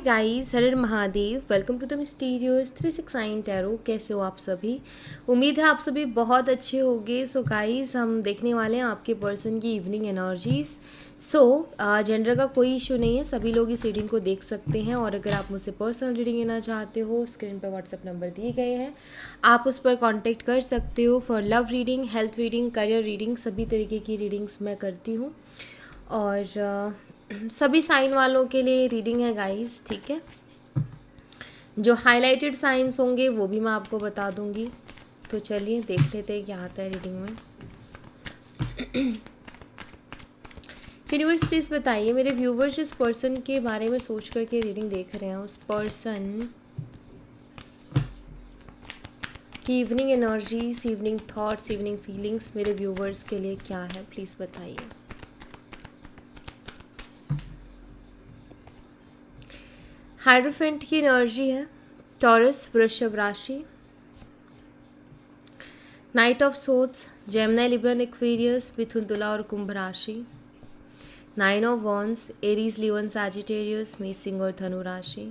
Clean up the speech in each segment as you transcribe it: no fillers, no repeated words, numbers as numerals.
Guys, हर हर Mahadev. Welcome to the mysterious 369 tarot. कैसे हो आप सभी? उम्मीद है आप सभी बहुत अच्छे होंगे। सो गाइस, हम देखने वाले हैं आपके पर्सन की इवनिंग एनर्जीज। जेंडर का कोई इशू नहीं है, सभी लोग इस रीडिंग को देख सकते हैं। और अगर आप मुझसे पर्सनल रीडिंग लेना चाहते हो, स्क्रीन पर व्हाट्सएप नंबर दिए गए हैं, आप उस पर कॉन्टेक्ट कर सकते हो for love reading, health reading, career reading. सभी तरीके की रीडिंग्स मैं करती हूँ और सभी साइन वालों के लिए रीडिंग है गाइस, ठीक है। जो हाइलाइटेड साइंस होंगे वो भी मैं आपको बता दूंगी। तो चलिए देख लेते हैं क्या आता है रीडिंग में। यूनिवर्स प्लीज़ बताइए, मेरे व्यूवर्स इस पर्सन के बारे में सोच करके रीडिंग देख रहे हैं, उस पर्सन की evening energies, evening thoughts, evening feelings मेरे व्यूवर्स के लिए क्या है, प्लीज़ बताइए। हाइड्रोफेंट की एनर्जी है, टॉरस वृषभ राशि, knight of swords, Gemini, Libra, Aquarius, मिथुन, तुला और कुंभ राशि, nine of wands, Aries, Leo, Sagittarius, मेष और धनु राशि,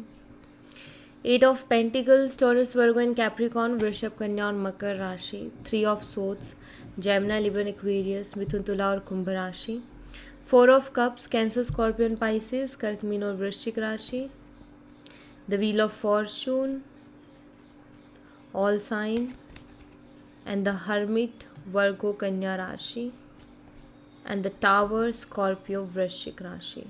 eight of pentacles, Taurus, Virgo and Capricorn, वृषभ, कन्या और मकर राशि, three of swords, Gemini, Libra, Aquarius, मिथुन, तुला और कुंभ राशि, four of cups, Cancer, Scorpion, Pisces, कर्क, मीन और वृश्चिक राशि, the wheel of fortune, all sign, and the hermit, Virgo, Kanya राशि, and the tower, Scorpio, वृश्चिक राशि।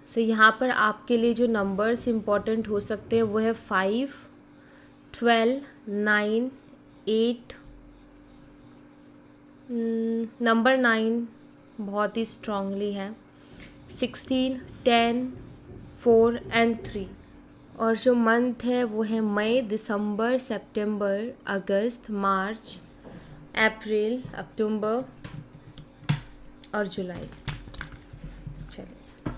सो यहाँ पर आपके लिए जो नंबर्स इम्पॉर्टेंट हो सकते हैं वो है 5, 12, 9, 8। नंबर 9 बहुत ही स्ट्रांगली है, 16, 10, 4 एंड 3। और जो मंथ है वो है मई, दिसंबर, सितंबर, अगस्त, मार्च, अप्रैल, अक्टूबर और जुलाई। चलिए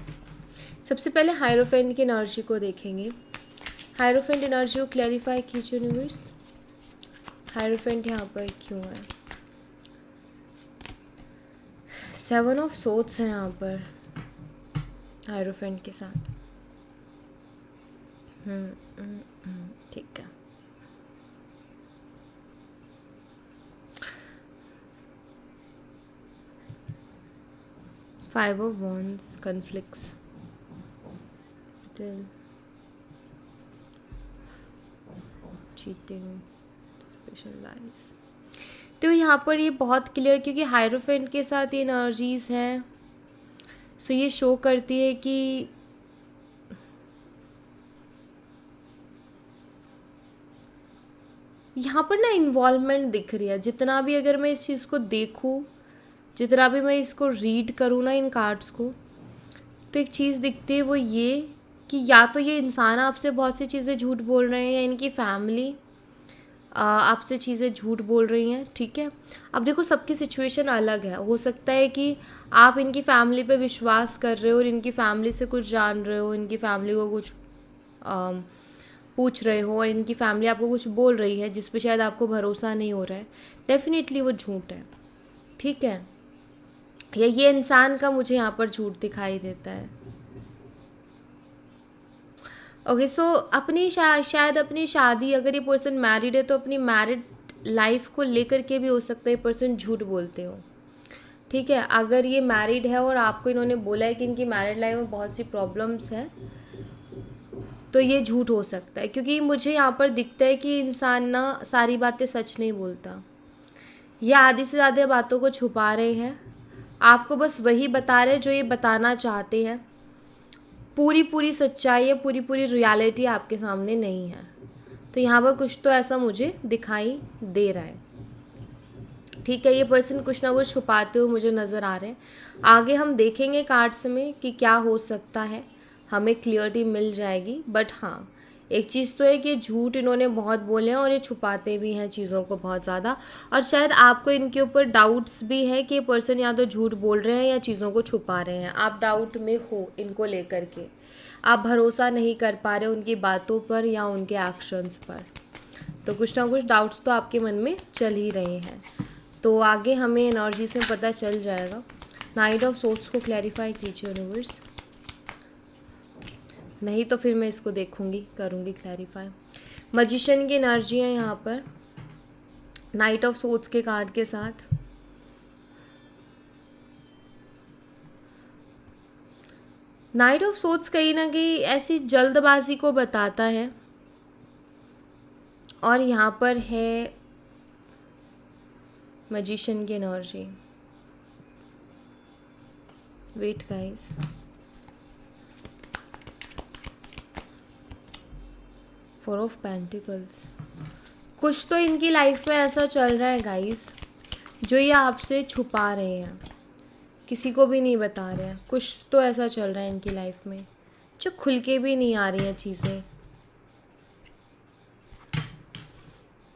सबसे पहले हायरोफेंट की एनर्जी को देखेंगे। हायरोफेंट एनर्जी को क्लैरिफाई कीजिए यूनिवर्स, हायरोफेंट यहाँ पर क्यों है? 7 ऑफ सोड्स है यहाँ पर हायरोफेंट के साथ। ठीक है। Five of wands, conflicts, cheating, special lies. तो यहाँ पर ये बहुत क्लियर, क्योंकि हायरोफेंट के साथ ये एनर्जीज हैं। सो ये शो करती है कि यहाँ पर ना इन्वॉल्वमेंट दिख रही है। जितना भी अगर मैं इस चीज़ को देखूँ, जितना भी मैं इसको रीड करूँ ना इन कार्ड्स को, तो एक चीज़ दिखती है, वो ये कि या तो ये इंसान आपसे बहुत सी चीज़ें झूठ बोल रहे हैं, या इनकी फैमिली आपसे चीज़ें झूठ बोल रही हैं, ठीक है। अब देखो सबकी सिचुएशन अलग है। हो सकता है कि आप इनकी फैमिली पे विश्वास कर रहे हो और इनकी फैमिली से कुछ जान रहे हो, इनकी फैमिली को कुछ पूछ रहे हो और इनकी फैमिली आपको कुछ बोल रही है जिस पे शायद आपको भरोसा नहीं हो रहा है। डेफिनेटली वो झूठ है, ठीक है। या ये इंसान का मुझे यहाँ पर झूठ दिखाई देता है। ओके, सो अपनी शायद अपनी शादी, अगर ये पर्सन मैरिड है तो अपनी मैरिड लाइफ को लेकर के भी हो सकता है ये पर्सन झूठ बोलते हो, ठीक है। अगर ये मैरिड है और आपको इन्होंने बोला है कि इनकी मैरिड लाइफ में बहुत सी प्रॉब्लम्स हैं, तो ये झूठ हो सकता है। क्योंकि मुझे यहाँ पर दिखता है कि इंसान ना सारी बातें सच नहीं बोलता, या आधी से ज़्यादा बातों को छुपा रहे हैं। आपको बस वही बता रहे जो ये बताना चाहते हैं। पूरी सच्चाई या पूरी रियलिटी आपके सामने नहीं है। तो यहाँ पर कुछ तो ऐसा मुझे दिखाई दे रहा है, ठीक है। ये पर्सन कुछ ना कुछ छुपाते हुए मुझे नज़र आ रहे हैं। आगे हम देखेंगे कार्ड्स में कि क्या हो सकता है, हमें क्लियरिटी मिल जाएगी। बट हाँ, एक चीज़ तो है कि झूठ इन्होंने बहुत बोले हैं और ये छुपाते भी हैं चीज़ों को बहुत ज़्यादा। और शायद आपको इनके ऊपर डाउट्स भी है कि ये पर्सन या तो झूठ बोल रहे हैं या चीज़ों को छुपा रहे हैं। आप डाउट में हो इनको लेकर के, आप भरोसा नहीं कर पा रहे उनकी बातों पर या उनके एक्शंस पर। तो कुछ ना कुछ डाउट्स तो आपके मन में चल ही रहे हैं। तो आगे हमें एनर्जी से पता चल जाएगा। नाइट ऑफ सोर्ड्स को क्लैरिफाई कीजिए यूनिवर्स, नहीं तो फिर मैं इसको देखूंगी, करूंगी क्लैरिफाई। मैजिशियन की एनर्जी है यहाँ पर नाइट ऑफ सोर्ड्स के कार्ड के साथ। नाइट ऑफ सोर्ड्स कहीं ना कहीं ऐसी जल्दबाजी को बताता है, और यहाँ पर है मैजिशियन की energy. Wait guys, four of pentacles. कुछ तो इनकी लाइफ में ऐसा चल रहा है गाइस जो ये आपसे छुपा रहे हैं, किसी को भी नहीं बता रहे हैं। कुछ तो ऐसा चल रहा है इनकी लाइफ में जो खुल के भी नहीं आ रही हैं चीज़ें।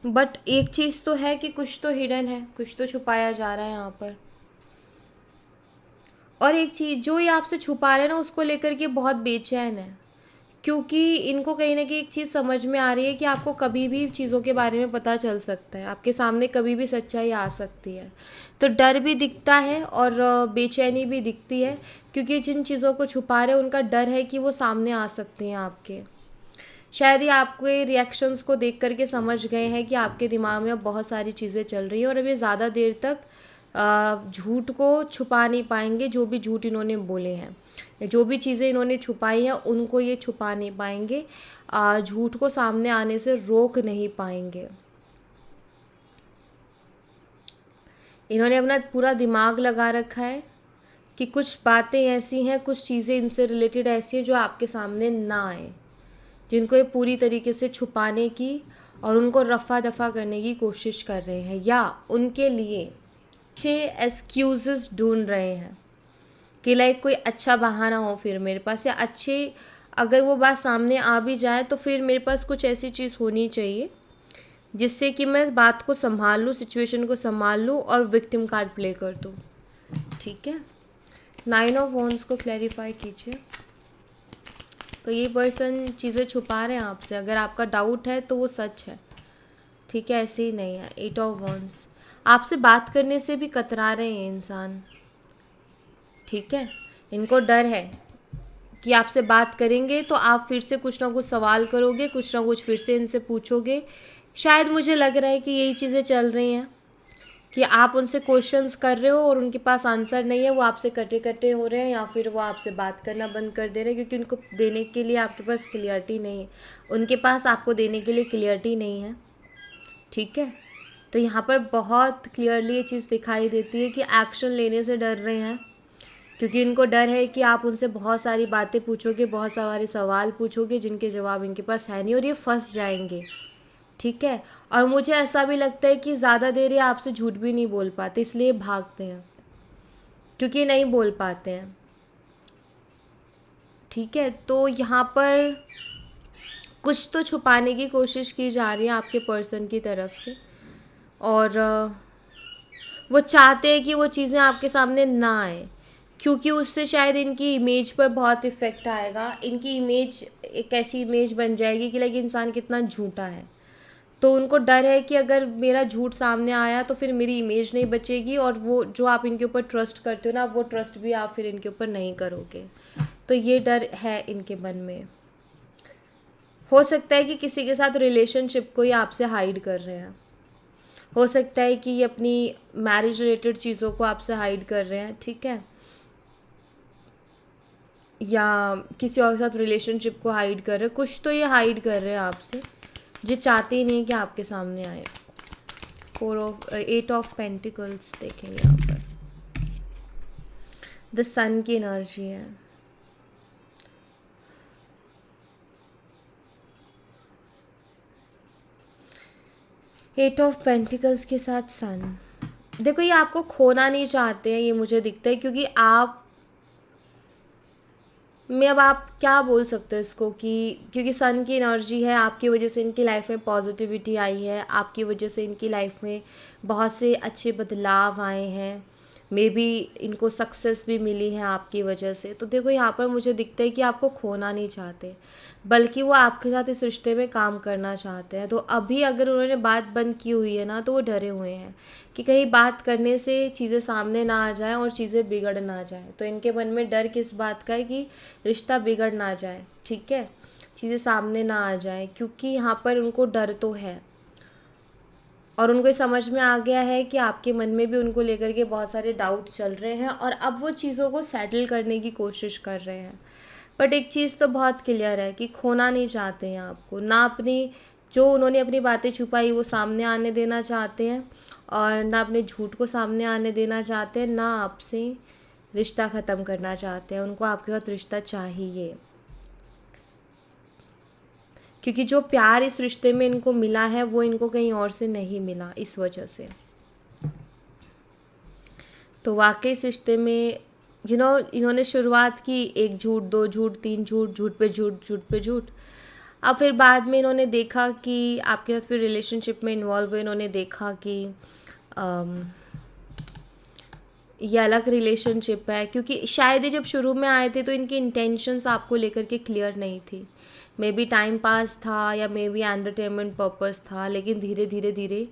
बट एक चीज़ तो है कि कुछ तो हिडन है, कुछ तो छुपाया जा रहा है यहाँ पर। और एक चीज़ जो ये आपसे छुपा रहे हैं ना, उसको लेकर के बहुत बेचैन है, क्योंकि इनको कहीं ना कहीं एक चीज़ समझ में आ रही है कि आपको कभी भी चीज़ों के बारे में पता चल सकता है, आपके सामने कभी भी सच्चाई आ सकती है। तो डर भी दिखता है और बेचैनी भी दिखती है, क्योंकि जिन चीज़ों को छुपा रहे हैं उनका डर है कि वो सामने आ सकती हैं आपके। शायद ये आपके रिएक्शंस को देख करके समझ गए हैं कि आपके दिमाग में अब बहुत सारी चीज़ें चल रही हैं, और अब ये ज़्यादा देर तक झूठ को छुपा नहीं पाएंगे। जो भी झूठ इन्होंने बोले हैं, जो भी चीज़ें इन्होंने छुपाई हैं, उनको ये छुपा नहीं पाएंगे, झूठ को सामने आने से रोक नहीं पाएंगे। इन्होंने अपना पूरा दिमाग लगा रखा है कि कुछ बातें ऐसी हैं, कुछ चीज़ें इनसे रिलेटेड ऐसी हैं जो आपके सामने ना आए, जिनको ये पूरी तरीके से छुपाने की और उनको रफ़ा दफ़ा करने की कोशिश कर रहे हैं, या उनके लिए अच्छे एक्सक्यूज़ेस ढूंढ रहे हैं कि लाइक कोई अच्छा बहाना हो फिर मेरे पास, या अच्छे अगर वो बात सामने आ भी जाए तो फिर मेरे पास कुछ ऐसी चीज़ होनी चाहिए जिससे कि मैं बात को संभाल लूँ, सिचुएशन को संभाल लूँ और विक्टिम कार्ड प्ले कर दूँ। ठीक है, 9 ऑफ वॉन्ड्स को क्लैरिफाई कीजिए। तो ये पर्सन चीज़ें छुपा रहे हैं आपसे, अगर आपका डाउट है तो वो सच है। ठीक है, ऐसे ही नहीं है। 8 ऑफ वॉन्ड्स, आपसे बात करने से भी कतरा रहे हैं इंसान। ठीक है, इनको डर है कि आपसे बात करेंगे तो आप फिर से कुछ ना कुछ सवाल करोगे, कुछ ना कुछ फिर से इनसे पूछोगे। शायद मुझे लग रहा है कि यही चीज़ें चल रही हैं कि आप उनसे क्वेश्चंस कर रहे हो और उनके पास आंसर नहीं है, वो आपसे कटे कटे हो रहे हैं, या फिर वो आपसे बात करना बंद कर दे रहे हैं क्योंकि उनको देने के लिए आपके पास क्लियरिटी नहीं है, उनके पास आपको देने के लिए क्लियरिटी नहीं है। ठीक है, तो यहाँ पर बहुत क्लियरली ये चीज़ दिखाई देती है कि एक्शन लेने से डर रहे हैं, क्योंकि इनको डर है कि आप उनसे बहुत सारी बातें पूछोगे, बहुत सारे सवाल पूछोगे जिनके जवाब इनके पास है नहीं, और ये फंस जाएंगे। ठीक है, और मुझे ऐसा भी लगता है कि ज़्यादा देर ये आपसे झूठ भी नहीं बोल पाते, इसलिए भागते हैं, क्योंकि नहीं बोल पाते हैं। ठीक है, तो यहाँ पर कुछ तो छुपाने की कोशिश की जा रही है आपके पर्सन की तरफ से, और वो चाहते हैं कि वो चीज़ें आपके सामने ना आए, क्योंकि उससे शायद इनकी इमेज पर बहुत इफ़ेक्ट आएगा। इनकी इमेज एक ऐसी इमेज बन जाएगी कि लाइक इंसान कितना झूठा है, तो उनको डर है कि अगर मेरा झूठ सामने आया तो फिर मेरी इमेज नहीं बचेगी, और वो जो आप इनके ऊपर ट्रस्ट करते हो ना, वो ट्रस्ट भी आप फिर इनके ऊपर नहीं करोगे। तो ये डर है इनके मन में। हो सकता है कि किसी के साथ रिलेशनशिप को ये आपसे हाइड कर रहे हैं, हो सकता है कि ये अपनी मैरिज रिलेटेड चीज़ों को आपसे हाइड कर रहे हैं। ठीक है, या किसी और के साथ रिलेशनशिप को हाइड कर रहे हैं, कुछ तो ये हाइड कर रहे हैं आपसे, जो चाहते ही नहीं कि आपके सामने आए। 8 ऑफ पेंटिकल्स देखेंगे यहाँ पर, द सन की एनर्जी है। एट ऑफ पेंटिकल्स के साथ सन। देखो, ये आपको खोना नहीं चाहते हैं, ये मुझे दिखता है, क्योंकि आप में अब आप क्या बोल सकते हो इसको कि क्योंकि सन की एनर्जी है, आपकी वजह से इनकी लाइफ में पॉजिटिविटी आई है, आपकी वजह से इनकी लाइफ में बहुत से अच्छे बदलाव आए हैं, मे बी इनको सक्सेस भी मिली है आपकी वजह से। तो देखो यहाँ पर मुझे दिखता है कि आपको खोना नहीं चाहते, बल्कि वो आपके साथ इस रिश्ते में काम करना चाहते हैं। तो अभी अगर उन्होंने बात बंद की हुई है ना, तो वो डरे हुए हैं कि कहीं बात करने से चीज़ें सामने ना आ जाएं और चीज़ें बिगड़ ना जाए। तो इनके मन में डर किस बात का है कि रिश्ता बिगड़ ना जाए, ठीक है, चीज़ें सामने ना आ जाए, क्योंकि यहाँ पर उनको डर तो है और उनको समझ में आ गया है कि आपके मन में भी उनको लेकर के बहुत सारे डाउट चल रहे हैं और अब वो चीज़ों को सेटल करने की कोशिश कर रहे हैं। बट एक चीज़ तो बहुत क्लियर है कि खोना नहीं चाहते हैं आपको, ना अपनी जो उन्होंने अपनी बातें छुपाई वो सामने आने देना चाहते हैं और ना अपने झूठ को सामने आने देना चाहते हैं, ना आपसे रिश्ता ख़त्म करना चाहते हैं। उनको आपके साथ रिश्ता चाहिए, क्योंकि जो प्यार इस रिश्ते में इनको मिला है वो इनको कहीं और से नहीं मिला, इस वजह से। तो वाकई इस रिश्ते में इन्होंने शुरुआत की 1 झूठ, 2 झूठ, 3 झूठ, झूठ पे झूठ, झूठ पे झूठ। अब फिर बाद में इन्होंने देखा कि आपके साथ फिर रिलेशनशिप में इन्वॉल्व हुए, इन्होंने देखा कि ये अलग रिलेशनशिप है, क्योंकि शायद ये जब शुरू में आए थे तो इनकी इंटेंशंस आपको लेकर के क्लियर नहीं थी। मे बी टाइम पास था या मे बी एंटरटेनमेंट पर्पस था, लेकिन धीरे धीरे धीरे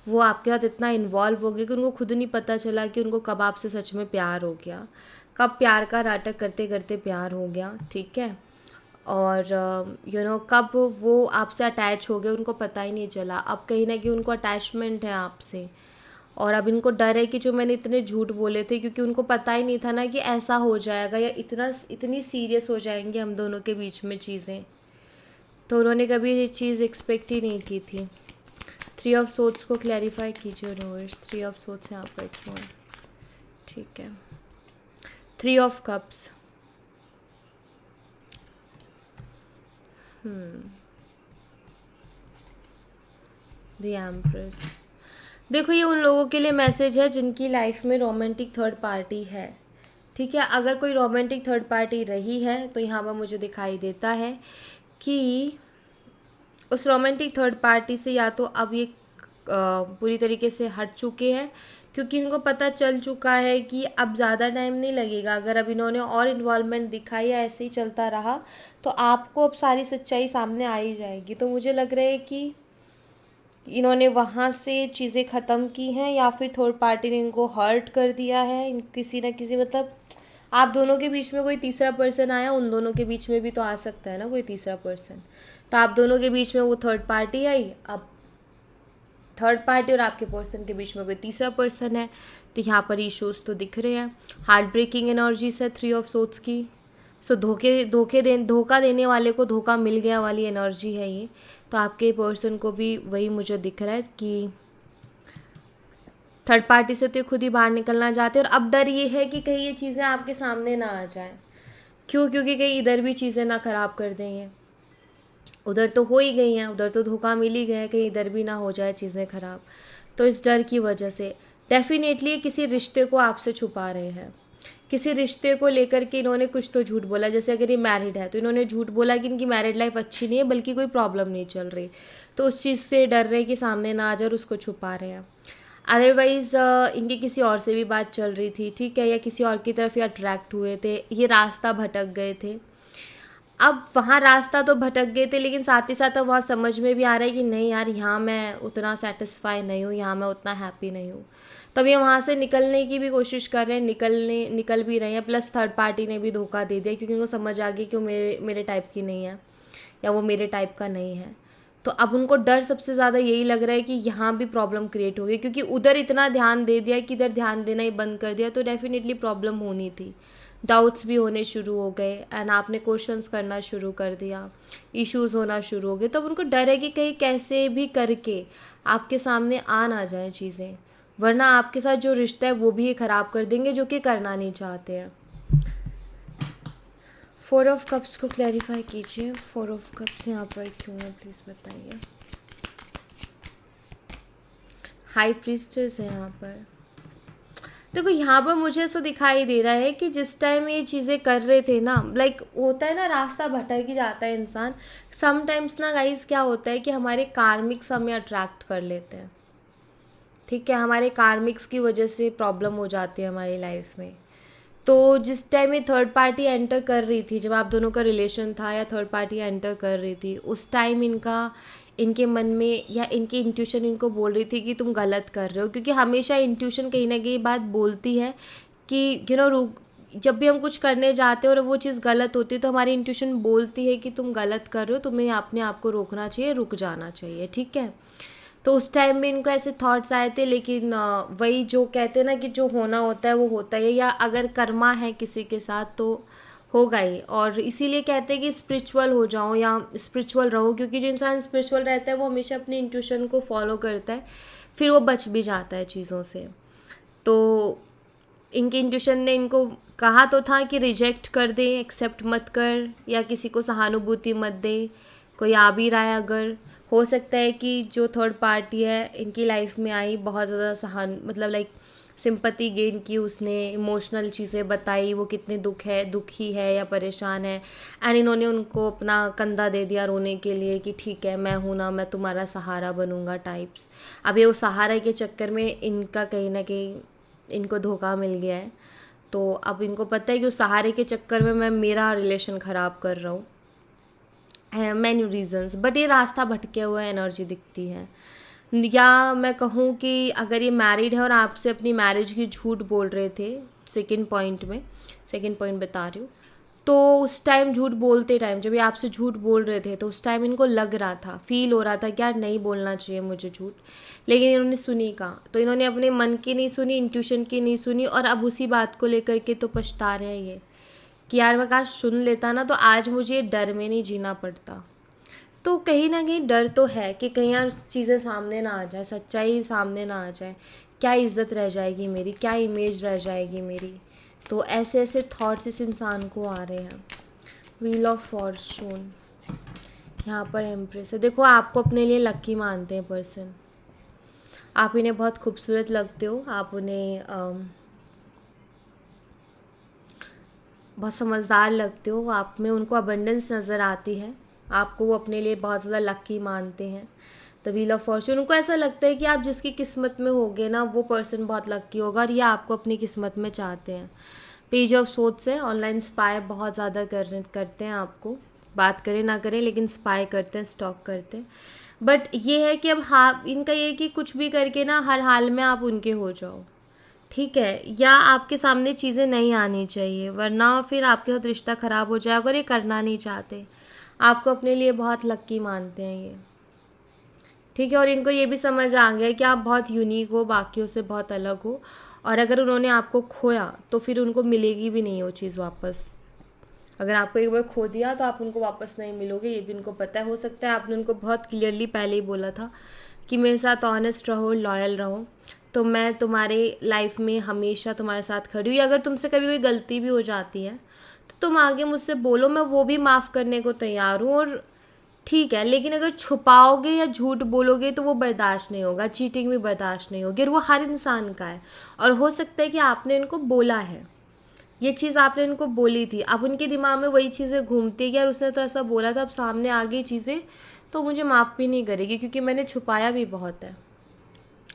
वो आपके साथ इतना इन्वॉल्व हो गए कि उनको खुद नहीं पता चला कि उनको कब आपसे सच में प्यार हो गया, कब प्यार का नाटक करते करते प्यार हो गया, ठीक है। और कब वो आपसे अटैच हो गए उनको पता ही नहीं चला। अब कहीं ना कहीं उनको अटैचमेंट है आपसे, और अब इनको डर है कि जो मैंने इतने झूठ बोले थे, क्योंकि उनको पता ही नहीं था ना कि ऐसा हो जाएगा या इतनी सीरियस हो जाएंगे हम दोनों के बीच में चीज़ें। तो उन्होंने कभी ये चीज़ एक्सपेक्ट ही नहीं की थी। 3 ऑफ सोर्ड्स को क्लैरिफाई कीजिए यूनिवर्स। 3 ऑफ सोर्ड्स यहाँ पर क्यों है, ठीक है। 3 ऑफ कप्स, द एम्प्रेस। देखो ये उन लोगों के लिए मैसेज है जिनकी लाइफ में रोमांटिक थर्ड पार्टी है, ठीक है। अगर कोई रोमांटिक थर्ड पार्टी रही है तो यहाँ पर मुझे दिखाई देता है कि उस रोमांटिक थर्ड पार्टी से या तो अब ये पूरी तरीके से हट चुके हैं, क्योंकि इनको पता चल चुका है कि अब ज़्यादा टाइम नहीं लगेगा। अगर अब इन्होंने और इन्वॉल्वमेंट दिखाई या ऐसे ही चलता रहा तो आपको अब सारी सच्चाई सामने आ ही जाएगी। तो मुझे लग रहा है कि इन्होंने वहाँ से चीज़ें ख़त्म की हैं या फिर थर्ड पार्टी ने इनको हर्ट कर दिया है किसी न किसी, मतलब आप दोनों के बीच में कोई तीसरा पर्सन आया, उन दोनों के बीच में भी तो आ सकता है ना कोई तीसरा पर्सन। तो आप दोनों के बीच में वो थर्ड पार्टी आई, अब थर्ड पार्टी और आपके पर्सन के बीच में कोई तीसरा पर्सन है। तो यहाँ पर इश्यूज तो दिख रहे हैं। हार्ट ब्रेकिंग एनर्जीज है 3 ऑफ सोर्ड्स की। सो धोखा देने वाले को धोखा मिल गया वाली एनर्जी है ये। तो आपके पर्सन को भी वही मुझे दिख रहा है कि थर्ड पार्टी से तो ये खुद ही बाहर निकलना चाहते हैं। और अब डर ये है कि कहीं ये चीज़ें आपके सामने ना आ जाएं। क्यों? क्योंकि कहीं इधर भी चीज़ें ना ख़राब कर देंगे। उधर तो हो ही गई हैं, उधर तो धोखा मिल ही गया, कहीं इधर भी ना हो जाए चीज़ें ख़राब। तो इस डर की वजह से डेफिनेटली किसी रिश्ते को आपसे छुपा रहे हैं। किसी रिश्ते को लेकर के इन्होंने कुछ तो झूठ बोला। जैसे अगर ये मैरिड है तो इन्होंने झूठ बोला कि इनकी मैरिड लाइफ अच्छी नहीं है, बल्कि कोई प्रॉब्लम नहीं चल रही। तो उस चीज़ से डर रहे कि सामने ना आ जाए और उसको छुपा रहे हैं। अदरवाइज़ इनकी किसी और से भी बात चल रही थी, ठीक है, या किसी और की तरफ ये अट्रैक्ट हुए थे, ये रास्ता भटक गए थे। अब वहाँ रास्ता तो भटक गए थे, लेकिन साथ ही साथ अब वहाँ समझ में भी आ रहा है कि नहीं यार, यहाँ मैं उतना सेटिस्फाई नहीं हूँ, यहाँ मैं उतना हैप्पी नहीं हूँ। तब ये वहाँ से निकलने की भी कोशिश कर रहे हैं, निकल भी रहे हैं। प्लस थर्ड पार्टी ने भी धोखा दे दिया, क्योंकि उनको समझ आ गई कि वो मेरे टाइप की नहीं है या वो मेरे टाइप का नहीं है। तो अब उनको डर सबसे ज़्यादा यही लग रहा है कि यहाँ भी प्रॉब्लम क्रिएट हो गई, क्योंकि उधर इतना ध्यान दे दिया कि इधर ध्यान देना ही बंद कर दिया, तो डेफिनेटली प्रॉब्लम होनी थी। डाउट्स भी होने शुरू हो गए एंड आपने क्वेश्चंस करना शुरू कर दिया, इश्यूज होना शुरू हो गए। तब उनको डर है कि कहीं कैसे भी करके आपके सामने आ ना जाए चीज़ें, वरना आपके साथ जो रिश्ता है वो भी ये ख़राब कर देंगे, जो कि करना नहीं चाहते हैं। 4 ऑफ कप्स को क्लैरिफाई कीजिए। 4 ऑफ कप्स यहाँ पर क्यों है, प्लीज़ बताइए। हाई प्रीस्टेस है यहाँ पर। देखो यहाँ पर मुझे ऐसा दिखाई दे रहा है कि जिस टाइम ये चीज़ें कर रहे थे ना, लाइक होता है ना, रास्ता भटक ही जाता है इंसान। समटाइम्स ना गाइस क्या होता है कि हमारे कार्मिक्स हमें अट्रैक्ट कर लेते हैं, ठीक है, हमारे कार्मिक्स की वजह से प्रॉब्लम हो जाती है हमारी लाइफ में। तो जिस टाइम ये थर्ड पार्टी एंटर कर रही थी, जब आप दोनों का रिलेशन था या थर्ड पार्टी एंटर कर रही थी, उस टाइम इनके मन में या इनकी इंट्यूशन इनको बोल रही थी कि तुम गलत कर रहे हो, क्योंकि हमेशा इंट्यूशन कहीं ना कहीं बात बोलती है कि रुक, जब भी हम कुछ करने जाते हैं और वो चीज़ गलत होती है तो हमारी इंट्यूशन बोलती है कि तुम गलत कर रहे हो, तुम्हें अपने आप को रोकना चाहिए, रुक जाना चाहिए। ठीक है, तो उस टाइम में इनको ऐसे थॉट्स आए थे, लेकिन वही जो कहते हैं ना कि जो होना होता है वो होता है, या अगर कर्मा है किसी के साथ तो होगा ही। और इसीलिए कहते हैं कि स्पिरिचुअल हो जाओ या स्पिरिचुअल रहो, क्योंकि जो इंसान स्पिरिचुअल रहता है वो हमेशा अपनी इंट्यूशन को फॉलो करता है, फिर वो बच भी जाता है चीज़ों से। तो इनके इंट्यूशन ने इनको कहा तो था कि रिजेक्ट कर दे, एक्सेप्ट मत कर, या किसी को सहानुभूति मत दे। कोई आ भी रहा है अगर, हो सकता है कि जो थर्ड पार्टी है इनकी लाइफ में आई, बहुत ज़्यादा मतलब लाइक सिंपैथी गेन की उसने, इमोशनल चीज़ें बताई, वो कितने दुखी है या परेशान है, एंड इन्होंने उनको अपना कंधा दे दिया रोने के लिए कि ठीक है मैं हूँ ना, मैं तुम्हारा सहारा बनूंगा टाइप्स। अब ये उस सहारा के चक्कर में इनका कहीं ना कहीं इनको धोखा मिल गया है। तो अब इनको पता है कि उस सहारे के चक्कर में मैं मेरा रिलेशन ख़राब कर रहा हूँ, है मैनी रीजंस, बट ये रास्ता भटके हुआ एनर्जी दिखती है। या मैं कहूँ कि अगर ये मैरिड है और आपसे अपनी मैरिज की झूठ बोल रहे थे, सेकंड पॉइंट बता रही हूँ, तो उस टाइम झूठ बोलते टाइम जब ये आपसे झूठ बोल रहे थे तो उस टाइम इनको लग रहा था, फील हो रहा था कि यार नहीं बोलना चाहिए मुझे झूठ, लेकिन इन्होंने सुनी कहाँ। तो इन्होंने अपने मन की नहीं सुनी, इंट्यूशन की नहीं सुनी, और अब उसी बात को लेकर के तो पछता रहे हैं ये कि यार मैं काश सुन लेता ना, तो आज मुझे डर में नहीं जीना पड़ता। तो कहीं ना कहीं डर तो है कि कहीं यार चीज़ें सामने ना आ जाए, सच्चाई सामने ना आ जाए, क्या इज्जत रह जाएगी मेरी, क्या इमेज रह जाएगी मेरी। तो ऐसे ऐसे थॉट्स इस इंसान को आ रहे हैं। व्हील ऑफ फॉर्चून, यहाँ पर एम्प्रेस है। देखो आपको अपने लिए लकी मानते हैं पर्सन, आप इन्हें बहुत खूबसूरत लगते हो, आप उन्हें बहुत समझदार लगते हो, आप में उनको अबंडेंस नज़र आती है, आपको वो अपने लिए बहुत ज़्यादा लकी मानते हैं। द व्हील ऑफ फॉर्चून, उनको ऐसा लगता है कि आप जिसकी किस्मत में होगे ना वो पर्सन बहुत लकी होगा, और ये आपको अपनी किस्मत में चाहते हैं। पेज ऑफ सोच है, ऑनलाइन स्पाई बहुत ज़्यादा करते हैं आपको, बात करें ना करें लेकिन स्पाई करते हैं, स्टॉक करते हैं। बट ये है कि अब हाँ इनका ये है कि कुछ भी करके ना हर हाल में आप उनके हो जाओ, ठीक है, या आपके सामने चीज़ें नहीं आनी चाहिए, वरना फिर आपके साथ रिश्ता ख़राब हो जाएगा, और ये करना नहीं चाहते, आपको अपने लिए बहुत लक्की मानते हैं ये, ठीक है। और इनको ये भी समझ आ गया है कि आप बहुत यूनिक हो, बाकियों से बहुत अलग हो, और अगर उन्होंने आपको खोया तो फिर उनको मिलेगी भी नहीं वो चीज़ वापस। अगर आपको एक बार खो दिया तो आप उनको वापस नहीं मिलोगे, ये भी उनको पता है। हो सकता है आपने उनको बहुत क्लियरली पहले ही बोला था कि मेरे साथ ऑनेस्ट रहो, लॉयल रहो, तो मैं तुम्हारे लाइफ में हमेशा तुम्हारे साथ खड़ी हुई। अगर तुमसे कभी कोई गलती भी हो जाती है तो तुम आगे मुझसे बोलो, मैं वो भी माफ़ करने को तैयार हूँ, और ठीक है। लेकिन अगर छुपाओगे या झूठ बोलोगे तो वो बर्दाश्त नहीं होगा, चीटिंग भी बर्दाश्त नहीं होगी, और वो हर इंसान का है। और हो सकता है कि आपने इनको बोला है, ये चीज़ आपने इनको बोली थी, अब उनके दिमाग में वही चीज़ें घूमती है कि यार उसने तो ऐसा बोला था, अब सामने आ गई चीज़ें तो मुझे माफ़ भी नहीं करेगी क्योंकि मैंने छुपाया भी बहुत है।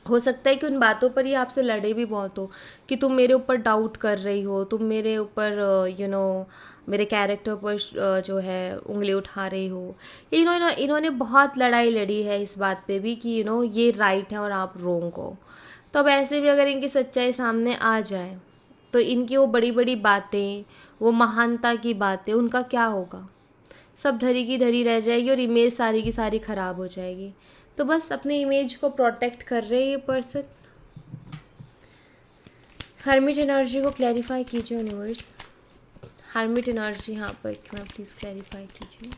हो सकता है कि उन बातों पर ही आपसे लड़े भी बहुत हो कि तुम मेरे ऊपर डाउट कर रही हो, तुम मेरे ऊपर मेरे कैरेक्टर पर जो है उंगली उठा रही हो। इन्होंने बहुत लड़ाई लड़ी है इस बात पे भी कि ये राइट है और आप रोंग हो। तो अब ऐसे भी अगर इनकी सच्चाई सामने आ जाए तो इनकी वो बड़ी बड़ी बातें, वो महानता की बातें, उनका क्या होगा? सब धरी की धरी रह जाएगी और इमेज सारी की सारी ख़राब हो जाएगी। तो बस अपने इमेज को प्रोटेक्ट कर रहे हैं ये पर्सन। हर्मिट एनर्जी को क्लैरिफाई कीजिए यूनिवर्स। हर्मिट एनर्जी यहाँ पर मैं प्लीज़ क्लैरिफाई कीजिए।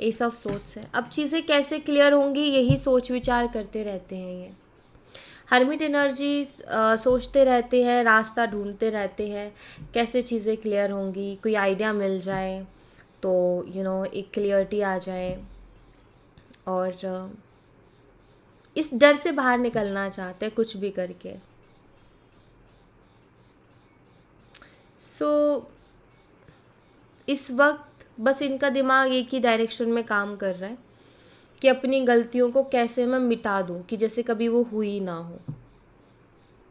एस ऑफ सोच है। अब चीज़ें कैसे क्लियर होंगी यही सोच विचार करते रहते हैं ये। हर्मिट एनर्जी सोचते रहते हैं, रास्ता ढूंढते रहते हैं कैसे चीज़ें क्लियर होंगी, कोई आइडिया मिल जाए तो एक क्लियरिटी आ जाए, और इस डर से बाहर निकलना चाहते हैं कुछ भी करके। इस वक्त बस इनका दिमाग एक ही डायरेक्शन में काम कर रहा है कि अपनी गलतियों को कैसे मैं मिटा दूँ कि जैसे कभी वो हुई ना हो।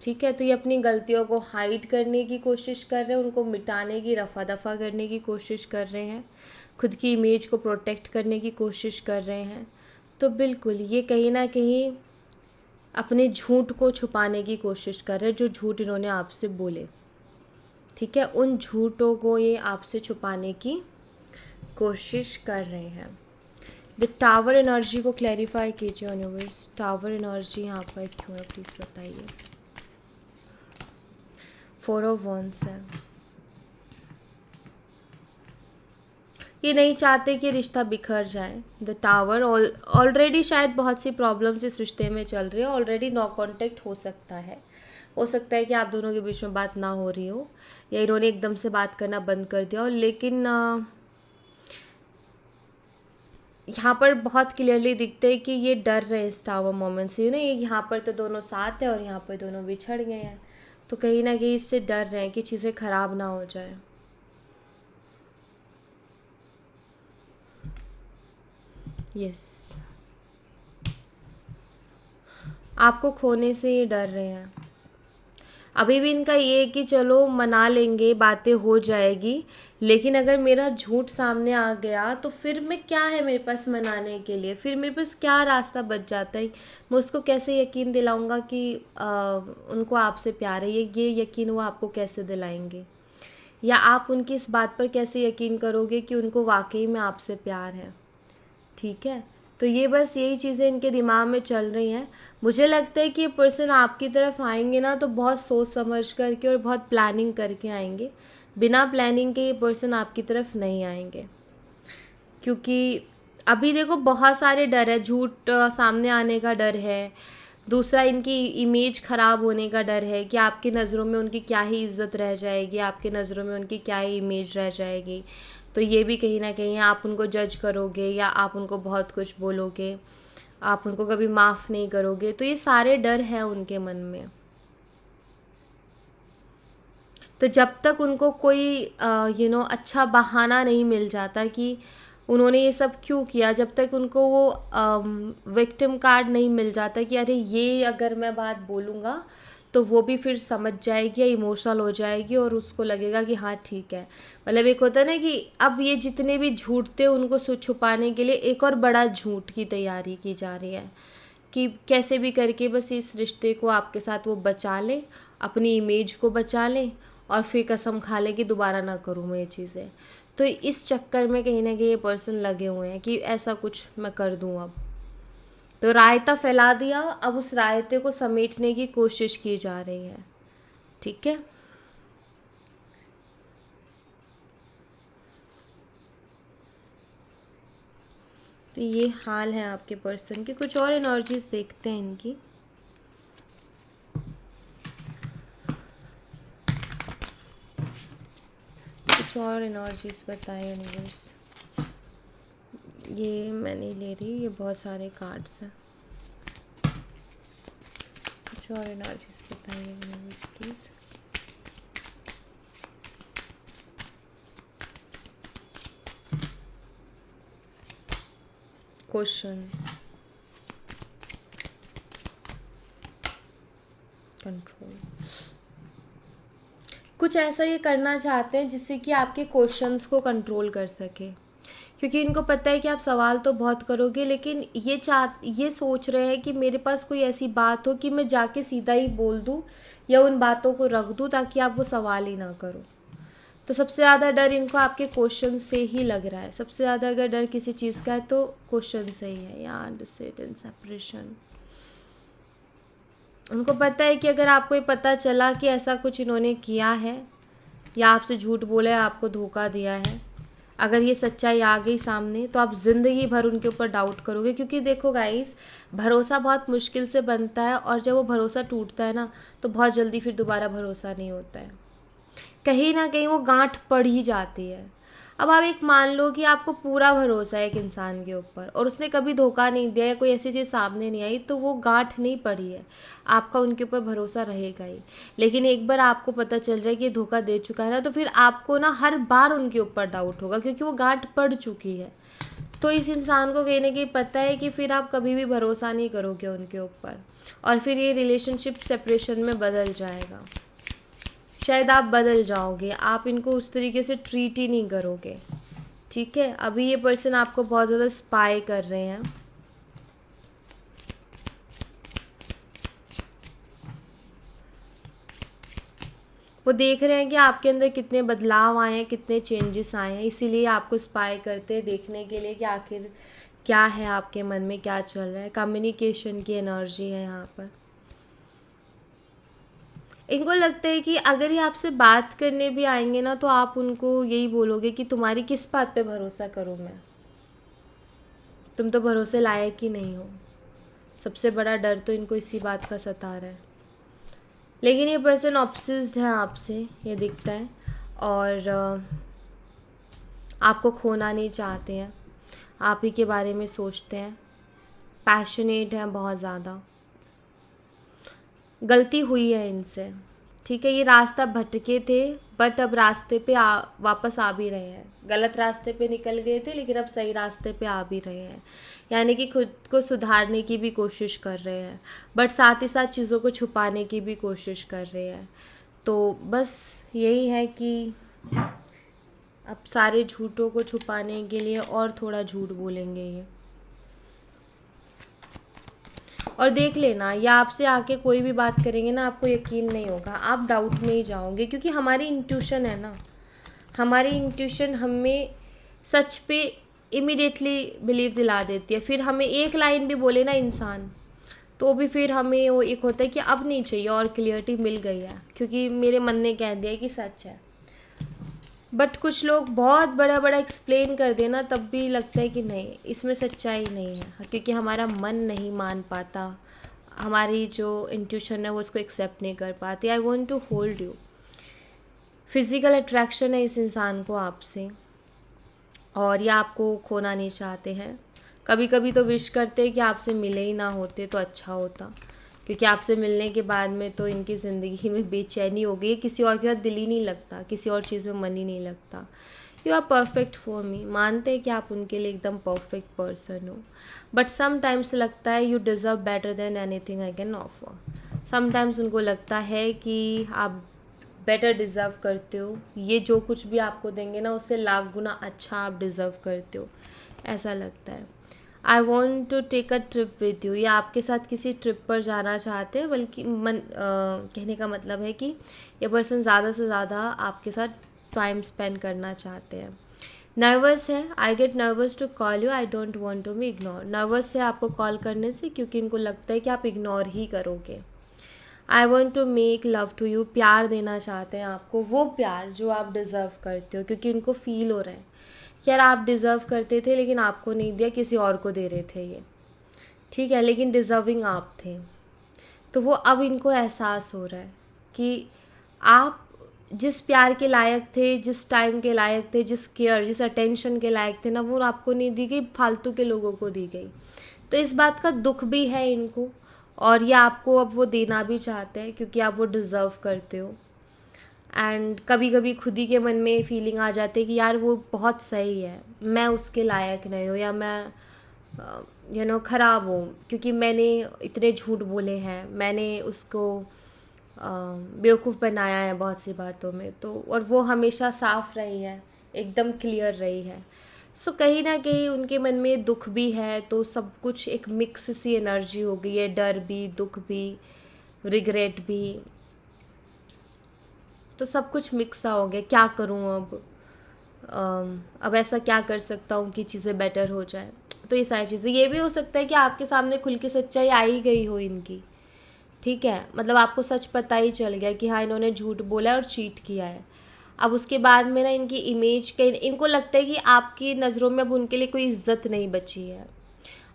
ठीक है, तो ये अपनी गलतियों को हाइड करने की कोशिश कर रहे हैं, उनको मिटाने की, रफ़ा दफ़ा करने की कोशिश कर रहे हैं, खुद की इमेज को प्रोटेक्ट करने की कोशिश कर रहे हैं। तो बिल्कुल ये कहीं ना कहीं अपने झूठ को छुपाने की कोशिश कर रहे हैं, जो झूठ इन्होंने आपसे बोले। ठीक है, उन झूठों को ये आपसे छुपाने की कोशिश कर रहे हैं। द टावर एनर्जी को क्लैरिफाई कीजिए यूनिवर्स। टावर एनर्जी यहाँ पर क्यों है, प्लीज़ बताइए। 4 ऑफ वॉन्ड्स है। ये नहीं चाहते कि रिश्ता बिखर जाए। द टावर ऑलरेडी शायद बहुत सी प्रॉब्लम्स इस रिश्ते में चल रही है, ऑलरेडी नो कांटेक्ट हो सकता है। हो सकता है कि आप दोनों के बीच में बात ना हो रही हो, या इन्होंने एकदम से बात करना बंद कर दिया हो। लेकिन यहाँ पर बहुत क्लियरली दिखते हैं कि ये डर रहे हैं इस टावर मोमेंट से। ये यहाँ पर तो दोनों साथ हैं और यहाँ पर दोनों बिछड़ गए हैं, तो कहीं ना कहीं इससे डर रहे हैं कि चीज़ें ख़राब ना हो जाए। यस, आपको खोने से ये डर रहे हैं। अभी भी इनका ये है कि चलो मना लेंगे, बातें हो जाएगी, लेकिन अगर मेरा झूठ सामने आ गया तो फिर मैं क्या है मेरे पास मनाने के लिए, फिर मेरे पास क्या रास्ता बच जाता है। मैं उसको कैसे यकीन दिलाऊंगा कि उनको आपसे प्यार है। ये यकीन वो आपको कैसे दिलाएंगे, या आप उनकी इस बात पर कैसे यकीन करोगे कि उनको वाकई में आपसे प्यार है। ठीक है, तो ये बस यही चीज़ें इनके दिमाग में चल रही हैं। मुझे लगता है कि ये पर्सन आपकी तरफ आएंगे ना तो बहुत सोच समझ करके और बहुत प्लानिंग करके आएंगे। बिना प्लानिंग के ये पर्सन आपकी तरफ नहीं आएंगे, क्योंकि अभी देखो बहुत सारे डर है। झूठ सामने आने का डर है, दूसरा इनकी इमेज ख़राब होने का डर है कि आपकी नज़रों में उनकी क्या ही इज़्ज़त रह जाएगी, आपकी नज़रों में उनकी क्या ही इमेज रह जाएगी। तो ये भी कहीं ना कहीं आप उनको जज करोगे या आप उनको बहुत कुछ बोलोगे, आप उनको कभी माफ़ नहीं करोगे। तो ये सारे डर हैं उनके मन में। तो जब तक उनको कोई अच्छा बहाना नहीं मिल जाता कि उन्होंने ये सब क्यों किया, जब तक उनको वो विक्टिम कार्ड नहीं मिल जाता कि अरे ये अगर मैं बात बोलूँगा तो वो भी फिर समझ जाएगी या इमोशनल हो जाएगी और उसको लगेगा कि हाँ ठीक है। मतलब एक होता है ना कि अब ये जितने भी झूठ थे उनको छुपाने के लिए एक और बड़ा झूठ की तैयारी की जा रही है कि कैसे भी करके बस इस रिश्ते को आपके साथ वो बचा ले, अपनी इमेज को बचा ले और फिर कसम खा ले कि दोबारा ना करूँ मैं ये चीज़ें। तो इस चक्कर में कहीं ना कहीं ये पर्सन लगे हुए हैं कि ऐसा कुछ मैं कर दूँ। अब तो रायता फैला दिया, अब उस रायते को समेटने की कोशिश की जा रही है। ठीक है, तो ये हाल है आपके पर्सन की। कुछ और एनर्जीज देखते हैं इनकी। कुछ और एनर्जीज बताए यूनिवर्स। ये मैं नहीं ले रही, ये बहुत सारे कार्ड्स हैं। कुछ और एनर्जीज बताइए यूनिवर्स प्लीज़। Questions, control. कुछ ऐसा ये करना चाहते हैं जिससे कि आपके क्वेश्चंस को कंट्रोल कर सके, क्योंकि इनको पता है कि आप सवाल तो बहुत करोगे, लेकिन ये सोच रहे हैं कि मेरे पास कोई ऐसी बात हो कि मैं जाके सीधा ही बोल दूँ या उन बातों को रख दूँ ताकि आप वो सवाल ही ना करो। तो सबसे ज़्यादा डर इनको आपके क्वेश्चन से ही लग रहा है। सबसे ज़्यादा अगर डर किसी चीज़ का है तो क्वेश्चन से ही है, या डिसिजन सेपरेशन। उनको पता है कि अगर आपको ये पता चला कि ऐसा कुछ इन्होंने किया है या आपसे झूठ बोला है, आपको धोखा दिया है, अगर ये सच्चाई आ गई सामने तो आप ज़िंदगी भर उनके ऊपर डाउट करोगे। क्योंकि देखो गाइस, भरोसा बहुत मुश्किल से बनता है और जब वो भरोसा टूटता है ना तो बहुत जल्दी फिर दोबारा भरोसा नहीं होता है। कहीं ना कहीं वो गांठ पड़ ही जाती है। अब आप एक मान लो कि आपको पूरा भरोसा है एक इंसान के ऊपर और उसने कभी धोखा नहीं दिया या कोई ऐसी चीज़ सामने नहीं आई, तो वो गांठ नहीं पड़ी है, आपका उनके ऊपर भरोसा रहेगा ही। लेकिन एक बार आपको पता चल जाए कि धोखा दे चुका है ना, तो फिर आपको ना हर बार उनके ऊपर डाउट होगा, क्योंकि वो गांठ पड़ चुकी है। तो इस इंसान को कहीं ना कहीं पता है कि फिर आप कभी भी भरोसा नहीं करोगे उनके ऊपर, और फिर ये रिलेशनशिप सेपरेशन में बदल जाएगा। शायद आप बदल जाओगे, आप इनको उस तरीके से ट्रीट ही नहीं करोगे। ठीक है, अभी ये पर्सन आपको बहुत ज़्यादा स्पाई कर रहे हैं। वो देख रहे हैं कि आपके अंदर कितने बदलाव आए हैं, कितने चेंजेस आए हैं, इसीलिए आपको स्पाई करते हैं, देखने के लिए कि आखिर क्या है आपके मन में, क्या चल रहा है। कम्युनिकेशन की एनर्जी है यहाँ पर। इनको लगता है कि अगर ये आपसे बात करने भी आएंगे ना, तो आप उनको यही बोलोगे कि तुम्हारी किस बात पे भरोसा करूँ मैं, तुम तो भरोसे लायक ही नहीं हो। सबसे बड़ा डर तो इनको इसी बात का सता रहा है। लेकिन ये पर्सन ऑब्सेस्ड है आपसे, ये दिखता है, और आपको खोना नहीं चाहते हैं, आप ही के बारे में सोचते हैं, पैशनेट हैं बहुत ज़्यादा। गलती हुई है इनसे, ठीक है, ये रास्ता भटके थे, बट अब रास्ते पे वापस आ भी रहे हैं। गलत रास्ते पे निकल गए थे, लेकिन अब सही रास्ते पे आ भी रहे हैं, यानी कि खुद को सुधारने की भी कोशिश कर रहे हैं, बट साथ ही साथ चीज़ों को छुपाने की भी कोशिश कर रहे हैं। तो बस यही है कि अब सारे झूठों को छुपाने के लिए और थोड़ा झूठ बोलेंगे ये। और देख लेना, या आपसे आके कोई भी बात करेंगे ना, आपको यकीन नहीं होगा, आप डाउट में ही जाओगे, क्योंकि हमारी इंट्यूशन है ना, हमारी इंट्यूशन हमें सच पे इमिडिएटली बिलीव दिला देती है। फिर हमें एक लाइन भी बोले ना इंसान, तो भी फिर हमें वो एक होता है कि अब नहीं चाहिए, और क्लियरिटी मिल गई है, क्योंकि मेरे मन ने कह दिया कि सच है। बट कुछ लोग बहुत बड़ा बड़ा एक्सप्लेन कर देना, तब भी लगता है कि नहीं, इसमें सच्चाई नहीं है, क्योंकि हमारा मन नहीं मान पाता, हमारी जो इंट्यूशन है वो उसको एक्सेप्ट नहीं कर पाती। I want to hold you, physical attraction है इस इंसान को आपसे, और ये आपको खोना नहीं चाहते हैं। कभी कभी तो विश करते हैं कि आपसे मिले ही ना होते तो अच्छा होता, क्योंकि आपसे मिलने के बाद में तो इनकी ज़िंदगी में बेचैनी हो गई, किसी और के साथ दिल ही नहीं लगता, किसी और चीज़ में मन ही नहीं लगता। You are perfect for me, मानते हैं कि आप उनके लिए एकदम परफेक्ट पर्सन हो, बट समटाइम्स लगता है you deserve better than anything I can offer. Sometimes उनको लगता है कि आप बेटर डिज़र्व करते हो, ये जो कुछ भी आपको देंगे ना, उससे लाख गुना अच्छा आप डिज़र्व करते हो, ऐसा लगता है। I want to take a trip with you, ये आपके साथ किसी ट्रिप पर जाना चाहते हैं, बल्कि कहने का मतलब है कि ये पर्सन ज़्यादा से ज़्यादा आपके साथ टाइम स्पेंड करना चाहते हैं। नर्वस है, I get nervous to call you, I don't want to be ignore. Nervous है आपको कॉल करने से, क्योंकि इनको लगता है कि आप इग्नोर ही करोगे। I want to make love to you, प्यार देना चाहते हैं आपको, वो प्यार जो आप डिज़र्व करते हो, क्योंकि उनको फील हो रहा है कि यार आप डिज़र्व करते थे, लेकिन आपको नहीं दिया, किसी और को दे रहे थे ये, ठीक है, लेकिन डिज़र्विंग आप थे। तो वो अब इनको एहसास हो रहा है कि आप जिस प्यार के लायक थे, जिस टाइम के लायक थे, जिस केयर, जिस अटेंशन के लायक थे ना, वो आपको नहीं दी गई, फालतू के लोगों को दी गई। तो इस बात का दुख भी है इनको, और ये आपको अब वो देना भी चाहते हैं, क्योंकि आप वो डिज़र्व करते हो। एंड कभी कभी खुद ही के मन में फीलिंग आ जाती है कि यार वो बहुत सही है, मैं उसके लायक नहीं हूँ, या मैं ख़राब हूँ, क्योंकि मैंने इतने झूठ बोले हैं, मैंने उसको बेवकूफ़ बनाया है बहुत सी बातों में, तो और वो हमेशा साफ रही है, एकदम क्लियर रही है। सो कहीं ना कहीं उनके मन में दुख भी है, तो सब कुछ एक मिक्स सी एनर्जी हो गई है, डर भी, दुख भी, रिग्रेट भी, तो सब कुछ मिक्स सा हो गया। क्या करूँ अब ऐसा क्या कर सकता हूँ कि चीज़ें बेटर हो जाए। तो ये सारी चीज़ें, ये भी हो सकता है कि आपके सामने खुल के सच्चाई आ ही गई हो इनकी, ठीक है, मतलब आपको सच पता ही चल गया कि हाँ इन्होंने झूठ बोला है और चीट किया है। अब उसके बाद में ना इनकी इमेज के, इनको लगता है कि आपकी नज़रों में अब उनके लिए कोई इज्जत नहीं बची है,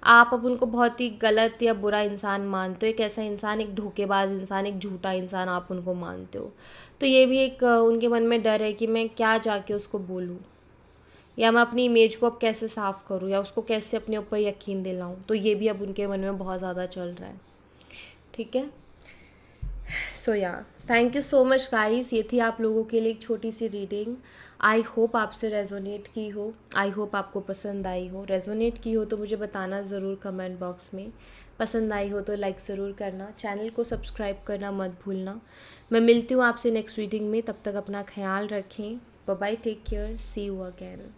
आप अब उनको बहुत ही गलत या बुरा इंसान मानते हो, एक ऐसा इंसान, एक धोखेबाज इंसान, एक झूठा इंसान आप उनको मानते हो। तो ये भी एक उनके मन में डर है कि मैं क्या जाके उसको बोलूँ, या मैं अपनी इमेज को अब कैसे साफ़ करूँ, या उसको कैसे अपने ऊपर यकीन दिलाऊँ। तो ये भी अब उनके मन में बहुत ज़्यादा चल रहा है, ठीक है। सो या, thank you so much guys, ये थी आप लोगों के लिए एक छोटी सी रीडिंग। आई होप आपसे रेजोनेट की हो, आई होप आपको पसंद आई हो। रेजोनेट की हो तो मुझे बताना ज़रूर कमेंट बॉक्स में, पसंद आई हो तो लाइक ज़रूर करना, चैनल को सब्सक्राइब करना मत भूलना। मैं मिलती हूँ आपसे नेक्स्ट रीडिंग में, तब तक अपना ख्याल रखें। Bye bye, take care, see you again.